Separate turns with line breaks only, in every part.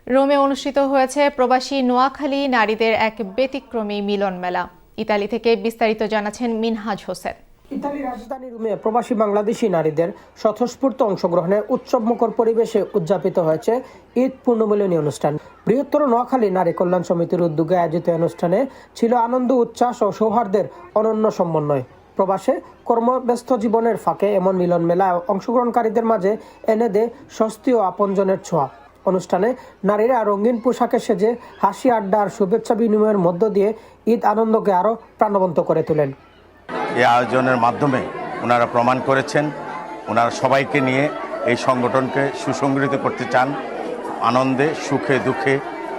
রোমে অনুষ্ঠিত হয়েছে প্রবাসী নোয়াখালী নারীদের এক ব্যতিক্রমী মিলন মেলা। ইতালি থেকে বিস্তারিত জানাচ্ছেন মিনহাজ হোসেন।
ইতালির রাজধানী রোমে প্রবাসী বাংলাদেশি নারীদের স্বতঃস্ফূর্ত অংশগ্রহণে উৎসবমুখর পরিবেশে উদযাপিত হয়েছে ঈদ পূর্ণমিলনী অনুষ্ঠান। বৃহত্তর নোয়াখালী নারী কল্যাণ সমিতির উদ্যোগে আয়োজিত অনুষ্ঠানে ছিল আনন্দ, উচ্ছ্বাস ও সৌহার্দ্যের অনন্য সমন্বয়। প্রবাসে কর্মব্যস্ত জীবনের ফাঁকে এমন মিলন মেলায় অংশগ্রহণকারীদের মাঝে এনে দেয় স্বস্তি ও আপনজনের ছোঁয়া। অনুষ্ঠানে নারীরা রঙিন পোশাকে সেজে হাসি, আড্ডা আর শুভেচ্ছা বিনিময়ের মধ্য দিয়ে ঈদ আনন্দকে আরও প্রাণবন্ত করে তোলেন।
এই আয়োজনের মাধ্যমে ওনারা প্রমাণ করেছেন ওনারা সবাইকে নিয়ে এই সংগঠনকে সুসংগঠিত করতে চান। আনন্দে, সুখে, দুঃখে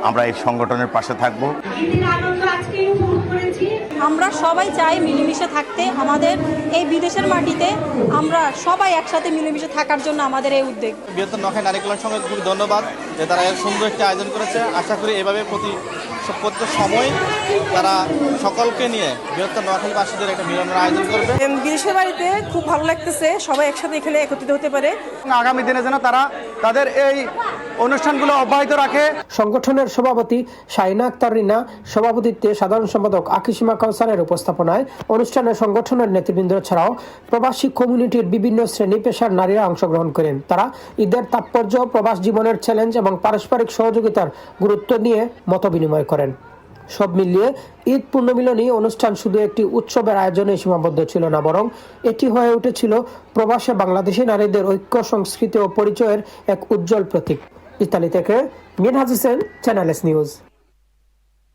আমরা এই সংগঠনের পাশে থাকব।
আমরা সবাই চাই মিলেমিশে থাকতে। আমাদের এই বিদেশের মাটিতে আমরা সবাই একসাথে মিলেমিশে থাকার জন্য আমাদের এই উদ্যোগ।
বৃহত্তর নোয়াখালী নারী কল্যাণ সংঘকে খুবই ধন্যবাদ যে তারা এর সুন্দর একটি আয়োজন করেছে। আশা করি এভাবে প্রত্যেক সময় তারা সকলকে নিয়ে বৃহত্তর নোয়াখালীবাসীদের একটা মিলনের আয়োজন করবে।
বিদেশের বাড়িতে খুব ভালো লাগতেছে, সবাই একসাথে এখানে একত্রিত হতে পারে।
আগামী দিনে যেন তারা তাদের এই অনুষ্ঠানগুলো অব্যাহত রাখে।
সংগঠনের সভাপতি শাহিনা আক্তার রিনা সভাপতিত্বে সাধারণ সম্পাদক আকিসীমা কাউসারের উপস্থাপনায় অনুষ্ঠানে সংগঠনের নেতৃবৃন্দ ছাড়াও প্রবাসী কমিউনিটির বিভিন্ন শ্রেণী পেশার নারীরা অংশগ্রহণ করেন। তারা ঈদের তাৎপর্য, প্রবাস জীবনের চ্যালেঞ্জ এবং পারস্পরিক সহযোগিতার গুরুত্ব নিয়ে মত বিনিময় করেন। সব মিলিয়ে ঈদ পূর্ণমিলনী অনুষ্ঠান শুধু একটি উৎসবের আয়োজনে সীমাবদ্ধ ছিল না, বরং এটি হয়ে উঠেছিল প্রবাসে বাংলাদেশি নারীদের ঐক্য, সংস্কৃতি ও পরিচয়ের এক উজ্জ্বল প্রতীক। ইতালি থেকে Minhaj Hossain, channel S news.